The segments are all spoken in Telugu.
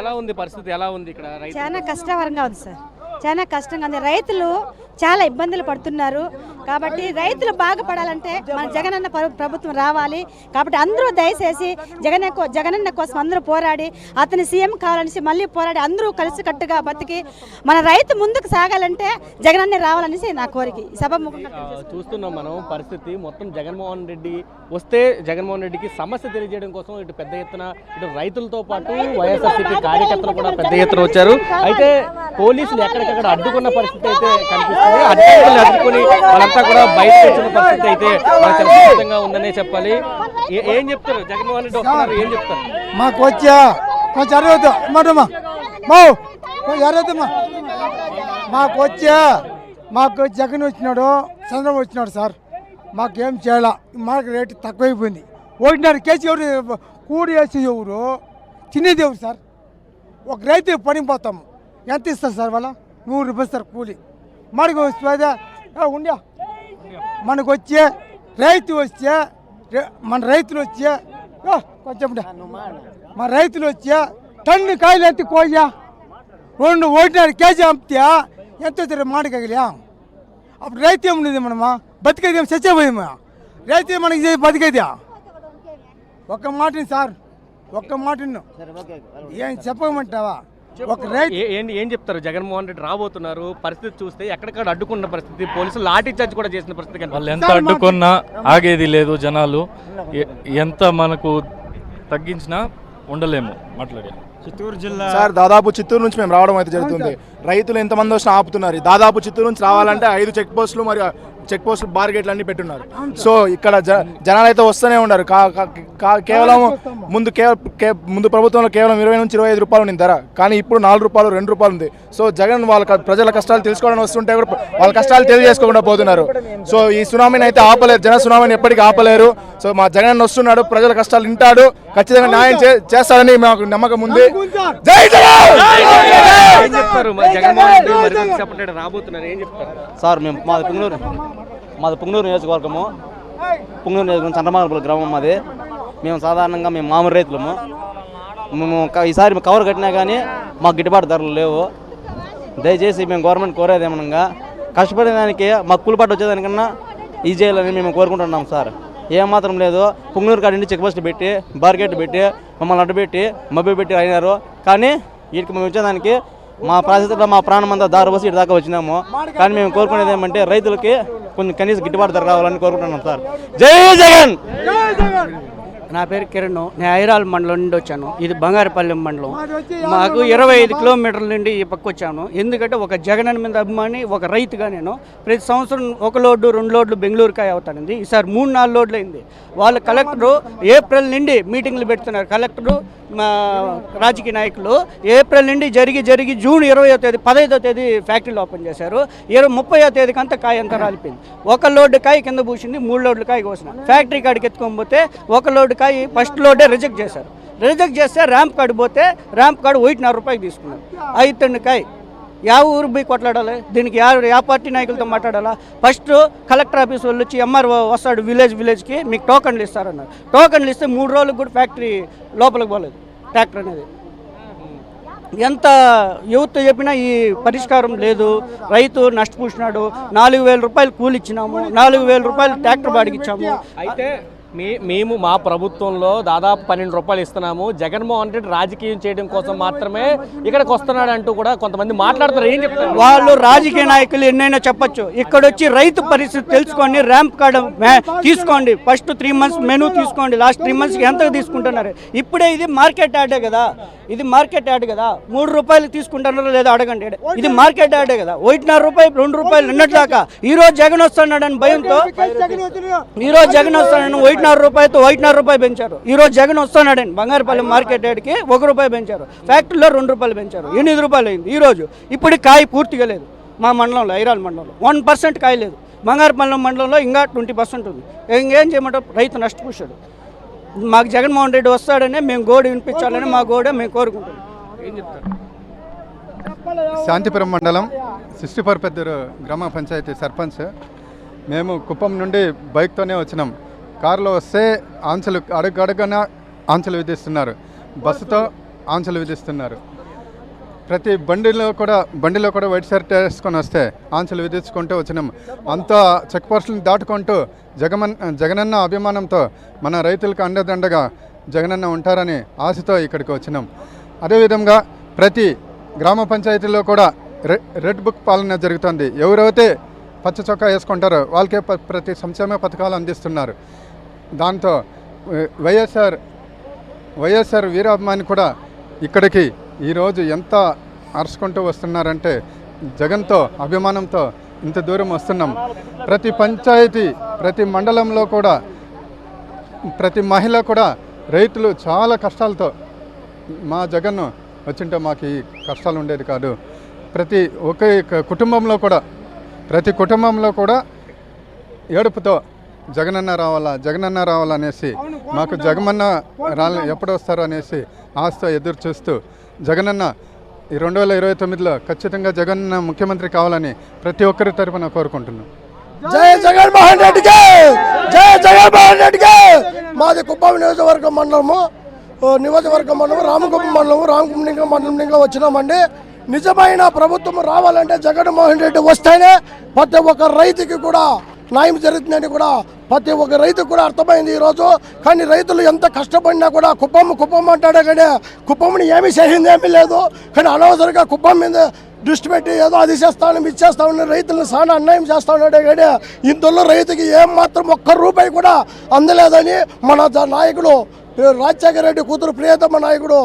ఎలా ఉంది పరిస్థితి, ఎలా ఉంది ఇక్కడ? చాలా కష్టకరంగా ఉంది సార్, చాలా కష్టంగా ఉంది. రైతులు చాలా ఇబ్బందులు పడుతున్నారు. కాబట్టి రైతులు బాగుపడాలంటే మన జగనన్న ప్రభుత్వం రావాలి. కాబట్టి అందరూ దయచేసి జగనన్న కోసం అందరూ పోరాడి అతని సీఎం కావాలనేసి మళ్ళీ పోరాడి అందరూ కలిసికట్టుగా బతికి మన రైతు ముందుకు సాగాలంటే జగనన్న రావాలనేసి నా కోరిక. సభ చూస్తున్నాం మనం పరిస్థితి మొత్తం. జగన్మోహన్ రెడ్డి వస్తే జగన్మోహన్ రెడ్డికి సమస్య తెలియజేయడం కోసం ఇటు పెద్ద ఎత్తున ఇటు రైతులతో పాటు వైఎస్ఆర్సీపీ కార్యకర్తలు కూడా పెద్ద ఎత్తున వచ్చారు. అయితే పోలీసులు ఎక్కడికక్కడ అడ్డుకున్న పరిస్థితి అయితే కనిపిస్తుంది. అడ్డంకులు అడ్డుకుని వాళ్ళంతా కూడా బయటకు వచ్చిన పరిస్థితి అయితే చాలా సిద్ధంగా ఉందనే చెప్పాలి. ఏం చెప్తారు? జగన్మోహన్ రెడ్డి వస్తున్నారు, ఏం చెప్తారు? మాకు వచ్చా కొంచెం మాకు వచ్చా మాకు జగన్ వచ్చినాడు, చంద్రబాబు వచ్చినాడు సార్. మాకేం చేయాల, మాకు రేటు తక్కువైపోయింది. 1.5 కేజీ ఎవరు కూడి వేసి ఎవరు తినేది ఎవరు సార్? ఒక రైతు పనిపోతాము, ఎంత ఇస్తారు సార్? వాళ్ళ 100 రూపాయలు సార్ కూలి. మనకు వస్తే ఉండా మనకు వచ్చే రైతు వస్తే మన రైతులు వచ్చే కొంచెం మన రైతులు వచ్చే టన్ను కాయలు ఎంత కోయా 1.5 కేజీ అమ్మితే ఎంత మాటకగలియా? అప్పుడు రైతు ఏముండేది మనమా బతికేది? ఏం చచ్చిపోయామా? రైతు మనకి బతికేదా? ఒక్క మాటని సార్, ఒక్క మాటను ఏం చెప్పమంటావా? ఏం చెప్తారు? జగన్మోహన్ రెడ్డి రాబోతున్నారు, పరిస్థితి చూస్తే ఎక్కడికక్కడ అడ్డుకున్న పరిస్థితి, పోలీసులు లాఠీ చార్జ్ కూడా చేసిన పరిస్థితి. వాళ్ళు ఎంత అడ్డుకున్నా ఆగేది లేదు. జనాలు ఎంత మనకు తగ్గించినా ఉండలేము. మాట్లాడే చిత్తూరు జిల్లా సార్, దాదాపు చిత్తూరు నుంచి మేము రావడం అయితే జరుగుతుంది. రైతులు ఎంతమంది వచ్చినా ఆపుతున్నారు. దాదాపు చిత్తూరు నుంచి రావాలంటే 5 చెక్ పోస్టులు మరియు చెక్ పోస్టులు బార్గేట్లు అన్ని పెట్టున్నారు. సో ఇక్కడ జనాలు అయితే వస్తూనే ఉన్నారు. కేవలం ముందు ప్రభుత్వంలో కేవలం 20 నుంచి 25 రూపాయలు ఉంది ధర, కానీ ఇప్పుడు 4 రూపాయలు 2 రూపాయలు ఉంది. సో జగన్ వాళ్ళ ప్రజల కష్టాలు తెలుసుకోవడానికి వస్తుంటే కూడా వాళ్ళ కష్టాలు తెలియజేసుకోకుండా పోతున్నారు. సో ఈ సునామీని అయితే ఆపలేరు, జన సునామీని ఎప్పటికీ ఆపలేరు. సో మా జగన్ వస్తున్నాడు, ప్రజల కష్టాలు వింటాడు, ఖచ్చితంగా న్యాయం చేస్తాడని మాకు నమ్మకం ఉంది. జై జగన్! ఏం చెప్తారు? జగన్మోహన్ రెడ్డి రాబోతున్నారు, ఏం చెప్తారు సార్? మేము మాది పుంగనూరు నియోజకవర్గము, పుంగనూరు నియోజకవర్గం చంద్రమార్పుల గ్రామం మాది. మేము సాధారణంగా మేము మామూలు రైతులము. మేము ఈసారి కవర్ కట్టినా కానీ మాకు గిట్టుబాటు ధరలు లేవు. దయచేసి మేము గవర్నమెంట్ కోరేది ఏమనగా కష్టపడేదానికి మాకు కూలిపాటు వచ్చేదానికన్నా ఈ చేయాలని మేము కోరుకుంటున్నాం సార్. ఏమాత్రం లేదు. పుంగనూరు కాడి నుండి చెక్ పోస్ట్ పెట్టి బార్గేట్ పెట్టి మమ్మల్ని అడ్డుపెట్టి మబ్బి పెట్టి అయినారు. కానీ వీటికి మేము వచ్చేదానికి మా పరిస్థితుల్లో మా ప్రాణం అంతా దారి పోసి ఇటు దాకా వచ్చినాము. కానీ మేము కోరుకునేది ఏమంటే రైతులకి కొంచెం కనీసం గిట్టుబాటు ధర రావాలని కోరుకుంటున్నాం సార్. జై జగన్! నా పేరు కిరణ్, నేను ఐరాల మండలం నుండి వచ్చాను. ఇది బంగారుపల్లెం మండలం. మాకు 25 కిలోమీటర్ల నుండి ఈ పక్క వచ్చాను. ఎందుకంటే ఒక జగన్ మీద అభిమాని, ఒక రైతుగా నేను ప్రతి సంవత్సరం 1 లోడ్డు 2 లోడ్లు బెంగళూరుకాయ అవుతానండి. ఈసారి 3-4 లోడ్లు అయింది. వాళ్ళు కలెక్టరు ఏప్రిల్ నుండి మీటింగ్లు పెడుతున్నారు. కలెక్టరు రాజకీయ నాయకులు ఏప్రిల్ నుండి జరిగి జూన్ 20వ తేదీ 15వ తేదీ ఫ్యాక్టరీలు ఓపెన్ చేశారు. 30వ తేదీకి అంతా కాయ అంతా రాలిపోయింది. 1 లోడ్డు కాయ కింద పూసింది, 3 లోడ్లు కాయ కోసిన. ఫ్యాక్టరీ కాడికి ఎత్తుకోకపోతే 1 లోడ్డు కాయ ఫస్ట్ లోడే రిజెక్ట్ చేశారు. రిజెక్ట్ చేస్తే ర్యాంప్ కార్డు పోతే ర్యాంప్ కార్డు 1.5 రూపాయలు తీసుకున్నారు. 5 టన్ను కాయ ఊరు పోయి కొట్లాడాలి? దీనికి యా పార్టీ నాయకులతో మాట్లాడాలా? ఫస్ట్ కలెక్టర్ ఆఫీస్ వాళ్ళు వచ్చి ఎంఆర్ఓ వస్తాడు విలేజ్కి, మీకు టోకన్లు ఇస్తారన్నారు. టోకన్లు ఇస్తే 3 రోజులకు కూడా ఫ్యాక్టరీ లోపలికి పోలేదు ట్రాక్టర్ అనేది. ఎంత యువత చెప్పినా ఈ పరిష్కారం లేదు. రైతు నష్టపోతున్నాడు. 4,000 రూపాయలు కూలి ఇచ్చినాము, 4,000 రూపాయలు ట్రాక్టర్ బాడికి ఇచ్చాము. అయితే మేము మా ప్రభుత్వంలో దాదాపు 12 రూపాయలు ఇస్తున్నాము. జగన్మోహన్ రెడ్డి రాజకీయం చేయడం కోసం మాత్రమే ఇక్కడికి వస్తున్నాడు అంటూ కూడా కొంతమంది మాట్లాడుతున్నారు. ఏం చెప్తారు? వాళ్ళు రాజకీయ నాయకులు ఎన్నైనా చెప్పచ్చు. ఇక్కడ వచ్చి రైతు పరిస్థితి తెలుసుకోండి, ర్యాంప్ కార్డు తీసుకోండి. ఫస్ట్ 3 months మెనూ తీసుకోండి. లాస్ట్ 3 months ఎంత తీసుకుంటున్నారు? ఇప్పుడే ఇది మార్కెట్ యాడే కదా, ఇది మార్కెట్ యాడ్ కదా. 3 రూపాయలు తీసుకుంటున్నారో లేదో అడగండి. ఇది మార్కెట్ యాడే కదా. 1.5 రూపాయలు 2 రూపాయలు నిన్నట్లాగా ఈరోజు జగన్ వస్తున్నాడని భయంతో, ఈరోజు జగన్ వస్తున్నాడని 1.5 రూపాయలతో 1.5 రూపాయలు పెంచారు. ఈరోజు జగన్ వస్తున్నాడని బంగారుపల్లి మార్కెట్ యార్డ్కి 1 రూపాయి పెంచారు. ఫ్యాక్టరీలో 2 రూపాయలు పెంచారు. 8 రూపాయలు అయింది ఈరోజు. ఇప్పుడు కాయ పూర్తిగా లేదు మా మండలంలో, ఐరాల మండలంలో 1% కాయ లేదు. బంగారుపల్లి మండలంలో ఇంకా 20% ఉంది. ఇంకేం చేయమంటారు? రైతు నష్టపోయాడు. మాకు జగన్మోహన్ రెడ్డి వస్తాడని మేము గోడు వినిపించాలని మా గోడ మేము కోరుకుంటున్నాం. ఏం చెప్తారు? శాంతిపురం మండలం 64 పెద్దూరు గ్రామ పంచాయతీ సర్పంచ్. మేము కుప్పం నుండి బైక్తోనే వచ్చినాం. కారులో వస్తే ఆంక్షలు అడుగడుగున ఆంక్షలు విధిస్తున్నారు. బస్సుతో ఆంక్షలు విధిస్తున్నారు. ప్రతి బండిలో కూడా వైట్ షర్ట్ వేసుకొని వస్తే ఆంక్షలు విధించుకుంటూ వచ్చినాం. అంతా చెక్ పోస్టులను దాటుకుంటూ జగనన్న అభిమానంతో మన రైతులకు అండదండగా జగనన్న ఉంటారని ఆశతో ఇక్కడికి వచ్చినాం. అదేవిధంగా ప్రతి గ్రామ పంచాయతీలో కూడా రెడ్ బుక్ పాలన జరుగుతుంది. ఎవరైతే పచ్చ చొక్కా వేసుకుంటారో వాళ్ళకే ప్రతి సంక్షేమ పథకాలు అందిస్తున్నారు. దాంతో వైఎస్ఆర్ వీరాభిమాని కూడా ఇక్కడికి ఈరోజు ఎంత అరుచుకుంటూ వస్తున్నారంటే జగన్తో అభిమానంతో ఇంత దూరం వస్తున్నాం. ప్రతి పంచాయతీ ప్రతి మండలంలో కూడా ప్రతి మహిళ కూడా రైతులు చాలా కష్టాలతో మా జగన్ వచ్చింటే మాకు ఈ కష్టాలు ఉండేది కాదు. ప్రతి కుటుంబంలో కూడా ఏడుపుతో జగనన్న రావాలా అనేసి మాకు జగనన్న ఎప్పుడు వస్తారో అనేసి ఆశతో ఎదురు చూస్తూ జగనన్న ఈ 2029లో ఖచ్చితంగా జగనన్న ముఖ్యమంత్రి కావాలని ప్రతి ఒక్కరి తరపున కోరుకుంటున్నాం. జై జగన్మోహన్ రెడ్డికి, జై జగన్మోహన్ రెడ్డికి. మాది కుప్పం నియోజకవర్గం మండలము రామకుప్పం మండలం నుంచి వచ్చినామండి. నిజమైన ప్రభుత్వం రావాలంటే జగన్మోహన్ రెడ్డి వస్తేనే ప్రతి ఒక్క రైతుకి కూడా న్యాయం జరుగుతుందని కూడా ప్రతి ఒక్క రైతుకు కూడా అర్థమైంది ఈరోజు. కానీ రైతులు ఎంత కష్టపడినా కూడా కుప్పం అంటాడే కానీ కుప్పంని ఏమీ చేసింది ఏమీ లేదు. కానీ అనవసరంగా కుప్పం మీద దృష్టి పెట్టి ఏదో అది చేస్తామని ఇచ్చేస్తామని రైతులను చాలా అన్యాయం చేస్తా ఉన్నాడే కానీ ఇందులో రైతుకి ఏం మాత్రం ఒక్క రూపాయి కూడా అందలేదని మన నాయకుడు రాజశేఖర రెడ్డి కూతురు ప్రియతమ నాయకుడు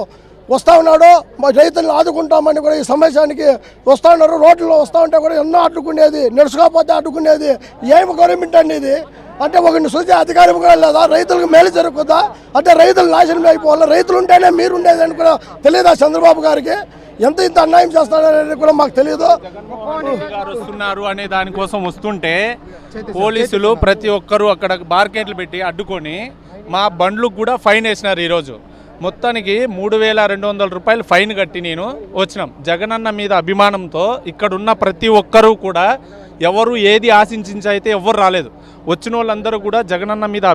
వస్తూ ఉన్నాడు. రైతులను ఆదుకుంటామని కూడా ఈ సమస్యానికి వస్తూ ఉన్నారు. రోడ్లలో వస్తూ ఉంటే కూడా ఎన్నో అడ్డుకునేది, నడుచుకోకపోతే అడ్డుకునేది. ఏమి గవర్నమెంట్ అండి ఇది? అంటే ఒకరిని చూసే అధికారం కూడా లేదా? రైతులకు మేలు జరుగుతుందా? అంటే రైతులు నాశనం అయిపోవాలి. రైతులు ఉంటేనే మీరు ఉండేది అని కూడా తెలియదా చంద్రబాబు గారికి? ఇంత అన్యాయం చేస్తారనేది కూడా మాకు తెలియదు. వస్తున్నారు అనే దానికోసం వస్తుంటే పోలీసులు ప్రతి ఒక్కరూ అక్కడ బార్కెట్లు పెట్టి అడ్డుకొని మా బండ్లకు కూడా ఫైన్ వేసినారు. ఈరోజు మొత్తానికి 3200 రూపాయలు ఫైన్ కట్టి నేను వచ్చినాం. జగనన్న మీద అభిమానంతో ఇక్కడున్న ప్రతి ఒక్కరూ కూడా ఎవరు ఏది ఆశించైతే ఎవరు రాలేదు. వచ్చిన వాళ్ళందరూ కూడా జగనన్న మీద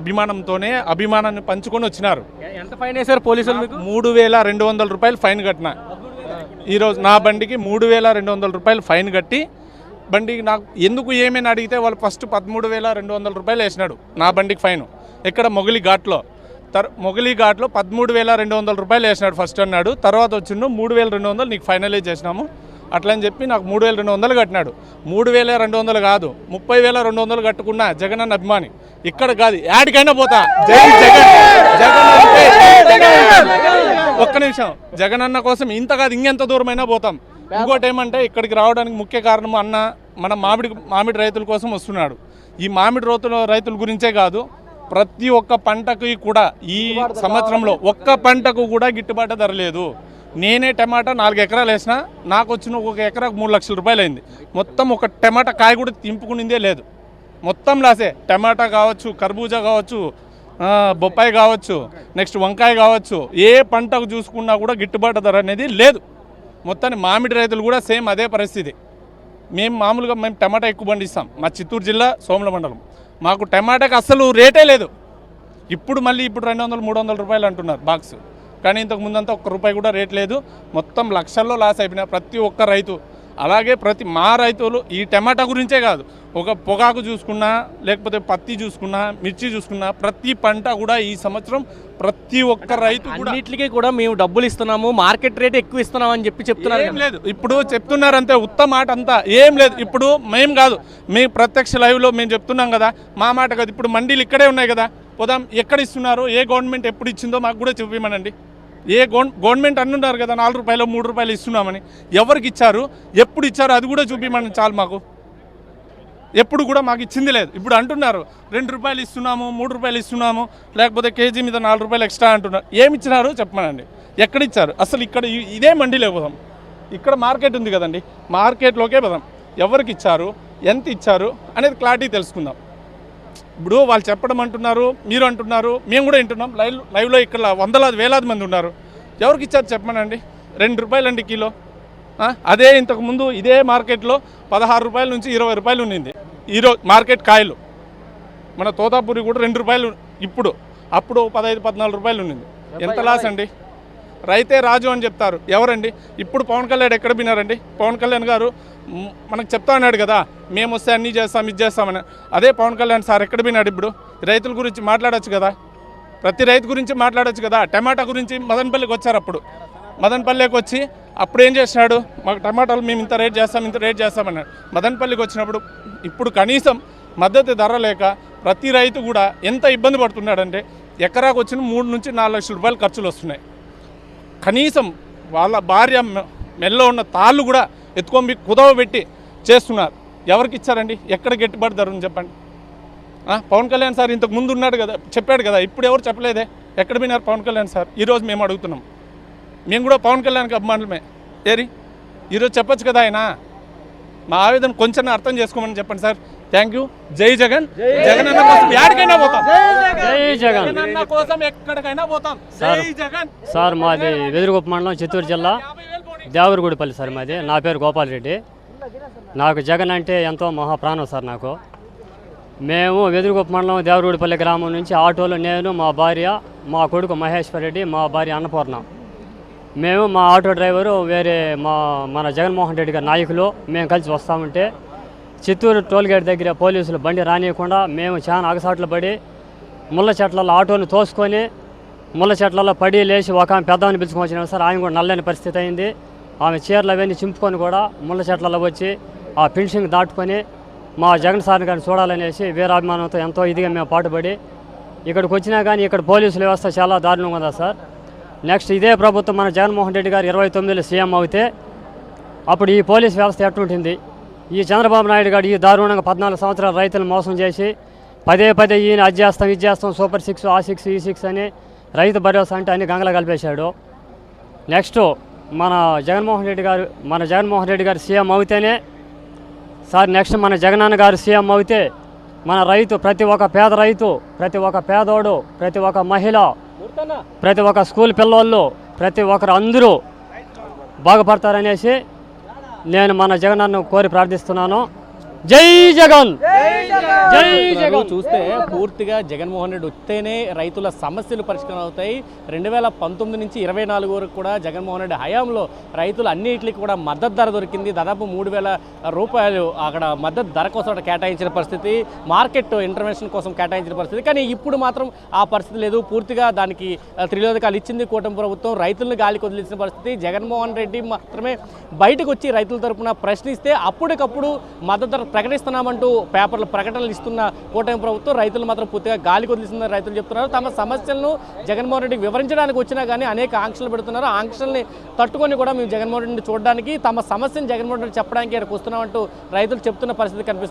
అభిమానాన్ని పంచుకొని వచ్చినారు. ఎంత ఫైన్ వేశారు పోలీసులు? 3200 రూపాయలు ఫైన్ కట్టిన. ఈరోజు నా బండికి 3200 రూపాయలు ఫైన్ కట్టి బండికి నాకు ఎందుకు ఏమైనా అడిగితే వాళ్ళు ఫస్ట్ 13200 రూపాయలు వేసినాడు నా బండికి ఫైన్. ఇక్కడ మొగలి ఘాట్లో 13200 రూపాయలు వేసినాడు ఫస్ట్ అన్నాడు. తర్వాత వచ్చిండు 3200 నీకు ఫైనలైజ్ చేసినాము అట్లని చెప్పి నాకు 3200 కట్టినాడు. 3200 కాదు 30200 కట్టుకున్నా జగనన్న అభిమాని. ఇక్కడ కాదు యాడికైనా పోతా. జై జగన్. ఒక్క నిమిషం, జగనన్న కోసం ఇంత కాదు ఇంకెంత దూరమైనా పోతాం. ఇంకోటి ఏమంటే ఇక్కడికి రావడానికి ముఖ్య కారణం అన్న మన మామిడి రైతుల కోసం వస్తున్నాడు. ఈ మామిడి రైతుల గురించే కాదు, ప్రతి ఒక్క పంటకి కూడా ఈ సంవత్సరంలో ఒక్క పంటకు కూడా గిట్టుబాటు ధర లేదు. నేనే టమాటా 4 ఎకరాలు వేసిన, నాకు వచ్చిన ఒక ఎకరాకు 3 లక్షల రూపాయలు అయింది. మొత్తం ఒక టమాటా కాయ కూడా తింపుకునిందే లేదు. మొత్తం లాసే. టమాటా కావచ్చు, కర్బూజా కావచ్చు, బొప్పాయి కావచ్చు, నెక్స్ట్ వంకాయ కావచ్చు, ఏ పంటకు చూసుకున్నా కూడా గిట్టుబాటు ధర అనేది లేదు. మొత్తాన్ని మామిడి రైతులు కూడా సేమ్ అదే పరిస్థితి. మేము టమాటా ఎక్కువ పండిస్తాం. మా చిత్తూరు జిల్లా సోమల మండలం. మాకు టమాటాకి అస్సలు రేటే లేదు. ఇప్పుడు 200-300 రూపాయలు అంటున్నారు బాక్స్. కానీ ఇంతకు ముందంతా ఒక్క రూపాయి కూడా రేట్ లేదు. మొత్తం లక్షల్లో లాస్ అయిపోయినా ప్రతి ఒక్క రైతు. అలాగే మా రైతులు ఈ టమాటా గురించే కాదు, ఒక పొగాకు చూసుకున్నా, లేకపోతే పత్తి చూసుకున్నా, మిర్చి చూసుకున్నా, ప్రతి పంట కూడా ఈ సంవత్సరం ప్రతి ఒక్క రైతు కూడా అన్నిటికీ కూడా మేము డబ్బులు ఇస్తున్నాము, మార్కెట్ రేట్ ఎక్కువ ఇస్తున్నాం అని చెప్తున్నారు. ఏం లేదు, ఇప్పుడు చెప్తున్నారంతే ఉత్తమ మాట అంతా. ఏం లేదు, ఇప్పుడు మేము కాదు, మేము ప్రత్యక్ష లైవ్లో మేము చెప్తున్నాం కదా, మా మాట కాదు. ఇప్పుడు మండీలు ఇక్కడే ఉన్నాయి కదా, పోదాం. ఎక్కడ ఇస్తున్నారు, ఏ గవర్నమెంట్ ఎప్పుడు ఇచ్చిందో మాకు కూడా చూపిమనండి. ఏ గవర్నమెంట్ అంటున్నారు కదా 4 రూపాయలు 3 రూపాయలు ఇస్తున్నామని. ఎవరికి ఇచ్చారు, ఎప్పుడు ఇచ్చారు, అది కూడా చూపిమని చాలు మాకు. ఎప్పుడు కూడా మాకు ఇచ్చింది లేదు. ఇప్పుడు అంటున్నారు 2 రూపాయలు ఇస్తున్నాము, 3 రూపాయలు ఇస్తున్నాము, లేకపోతే కేజీ మీద 4 రూపాయలు ఎక్స్ట్రా అంటున్నారు. ఏమి ఇచ్చినారు చెప్పమనండి, ఎక్కడ ఇచ్చారు అసలు? ఇక్కడ ఇదే మండీలో పోదాం, ఇక్కడ మార్కెట్ ఉంది కదండి, మార్కెట్లోకే పోదాం. ఎవరికి ఇచ్చారు, ఎంత ఇచ్చారు అనేది క్లారిటీ తెలుసుకుందాం. ఇప్పుడు వాళ్ళు చెప్పడం అంటున్నారు, మీరు అంటున్నారు, మేము కూడా వింటున్నాం. లైవ్లో ఇక్కడ వందలాది వేలాది మంది ఉన్నారు. ఎవరికి ఇచ్చారు చెప్పమనండి. 2 రూపాయలు అండి కిలో. అదే ఇంతకుముందు ఇదే మార్కెట్లో 16 రూపాయల నుంచి 20 రూపాయలు ఉన్నింది ఈరోజు మార్కెట్ కాయలు. మన తోతాపూరి కూడా 2 రూపాయలు ఇప్పుడు, అప్పుడు 15-14 రూపాయలు ఉన్నింది. ఎంత లాస్ అండి. రైతే రాజు అని చెప్తారు. ఎవరండి ఇప్పుడు పవన్ కళ్యాణ్ ఎక్కడ పోయినారండి? పవన్ కళ్యాణ్ గారు మనకు చెప్తా ఉన్నాడు కదా, మేము వస్తే అన్నీ చేస్తాం ఇది చేస్తామని. అదే పవన్ కళ్యాణ్ సార్ ఎక్కడ పోయినాడు? ఇప్పుడు రైతుల గురించి మాట్లాడచ్చు కదా, ప్రతి రైతు గురించి మాట్లాడచ్చు కదా. టమాటా గురించి మదనపల్లికి వచ్చారు, అప్పుడు మదనపల్లికి వచ్చి అప్పుడు ఏం చేసినాడు? మాకు టమాటాలు మేము ఇంత రేట్ చేస్తామన్నాడు. మదనపల్లికి వచ్చినప్పుడు ఇప్పుడు కనీసం మద్దతు ధర లేక ప్రతి రైతు కూడా ఎంత ఇబ్బంది పడుతున్నాడంటే ఎకరాకు వచ్చిన 3 నుంచి 4 లక్షల రూపాయలు ఖర్చులు వస్తున్నాయి. కనీసం వాళ్ళ భార్య మెల్లో ఉన్న తాళ్ళు కూడా ఎత్తుకొని కుదవ పెట్టి చేస్తున్నారు. ఎవరికి ఇచ్చారండి? ఎక్కడ గిట్టుబాటు ధర ఉంది చెప్పండి? పవన్ కళ్యాణ్ సార్ ఇంతకు ముందు ఉన్నాడు కదా, చెప్పాడు కదా, ఇప్పుడు ఎవరు చెప్పలేదే. ఎక్కడ పోయినారు పవన్ కళ్యాణ్ సార్? ఈరోజు మేము అడుగుతున్నాం. మేము కూడా పవన్ కళ్యాణ్కి అభిమానులమే. ఈరోజు చెప్పొచ్చు కదా ఆయన. మా ఆవేదన కొంచెం అర్థం చేసుకోమని చెప్పండి సార్. Thank you. జై జగన్. జగన్ అన్న కోసం ఎక్కడికైనా పోతాం. జై జగన్ అన్న కోసం ఎక్కడికైనా పోతాం. జై జగన్. సార్ మాది వెదురుగుప్ప మండలం, చిత్తూరు జిల్లా, దేవరగూడిపల్లి సార్ మాది. నా పేరు గోపాల్ రెడ్డి. నాకు జగన్ అంటే ఎంతో మహాప్రాణం సార్. నాకు మేము వెదురుగుప్ప మండలం దేవరగూడిపల్లి గ్రామం నుంచి ఆటోలో నేను, మా భార్య, మా కొడుకు మహేశ్వర్ రెడ్డి, మా భార్య అన్నపూర్ణ, మేము మా ఆటో డ్రైవరు వేరే మన జగన్మోహన్ రెడ్డి గారి నాయకులు మేము కలిసి వస్తామంటే చిత్తూరు టోల్గేట్ దగ్గర పోలీసులు బండి రానియకుండా మేము చాలా అగసాట్లు పడి ముళ్ళ చెట్లలో ఆటోని తోసుకొని ముళ్ళ చెట్లలో పడి లేచి ఒక ఆమె పెద్దవాడిని పిలుచుకొని వచ్చినాం సార్. ఆమె కూడా నల్లని పరిస్థితి అయింది. ఆమె చీరలు అవన్నీ చింపుకొని కూడా ముళ్ళ చెట్లలో వచ్చి ఆ ఫినిషింగ్ దాటుకొని మా జగన్ సార్ని గారిని చూడాలనేసి వీరాభిమానంతో ఎంతో ఇదిగా మేము పాటుపడి ఇక్కడికి వచ్చినా కానీ ఇక్కడ పోలీసుల వ్యవస్థ చాలా దారుణంగా ఉందా సార్. నెక్స్ట్ ఇదే ప్రభుత్వం మన జగన్మోహన్ రెడ్డి గారు 29లో సీఎం అవుతే అప్పుడు ఈ పోలీస్ వ్యవస్థ ఎట్లుంటుంది? ఈ చంద్రబాబు నాయుడు గారు ఈ దారుణంగా 14 సంవత్సరాలు రైతులను మోసం చేసి పదే ఈయన అది చేస్తాం ఇది చేస్తాం, సూపర్ 6 ఆ 6 ఈ 6 అని రైతు భరోసా అంటే అన్ని గంగలో కలిపేశాడు. నెక్స్ట్ మన జగన్మోహన్ రెడ్డి గారు సీఎం అవుతేనే సార్, నెక్స్ట్ మన జగనన్న గారు సీఎం అవుతే మన రైతు, ప్రతి ఒక్క పేద రైతు, ప్రతి ఒక్క పేదోడు, ప్రతి ఒక్క మహిళ, ప్రతి ఒక్క స్కూల్ పిల్లోళ్ళు, ప్రతి ఒక్కరు అందరూ బాగుపడతారనేసి నేను మన జగనన్ను కోరి ప్రార్థిస్తున్నాను. జై జగన్. జై జగన్. చూస్తే పూర్తిగా జగన్మోహన్ రెడ్డి వస్తేనే రైతుల సమస్యలు పరిష్కారం అవుతాయి. 2019 నుంచి 24 వరకు కూడా జగన్మోహన్ రెడ్డి హయాంలో రైతులు అన్నిటికీ కూడా మద్దతు ధర దొరికింది. దాదాపు 3000 రూపాయలు అక్కడ మద్దతు ధర కోసం అక్కడ కేటాయించిన పరిస్థితి, మార్కెట్ ఇంటర్వెన్షన్ కోసం కేటాయించిన పరిస్థితి. కానీ ఇప్పుడు మాత్రం ఆ పరిస్థితి లేదు. పూర్తిగా దానికి త్రిలోదకాలు ఇచ్చింది కూటమి ప్రభుత్వం. రైతులను గాలికి వదిలించిన పరిస్థితి. జగన్మోహన్ రెడ్డి మాత్రమే బయటకు వచ్చి రైతుల తరపున ప్రశ్నిస్తే అప్పటికప్పుడు మద్దతు ధర ప్రకటిస్తున్నామంటూ పేపర్లు ప్రకటనలు ఇస్తున్న కూటమి ప్రభుత్వం రైతులు మాత్రం పూర్తిగా గాలికి వదిలిస్తుందని రైతులు చెప్తున్నారు. తమ సమస్యలను జగన్మోహన్ రెడ్డి వివరించడానికి వచ్చినా కానీ అనేక ఆంక్షలు పెడుతున్నారు. ఆంక్షల్ని తట్టుకొని కూడా మేము జగన్మోహన్ రెడ్డిని చూడడానికి, తమ సమస్యను జగన్మోహన్ రెడ్డి చెప్పడానికి ఇక్కడికి వస్తున్నామంటూ రైతులు చెప్తున్న పరిస్థితి కనిపిస్తుంది.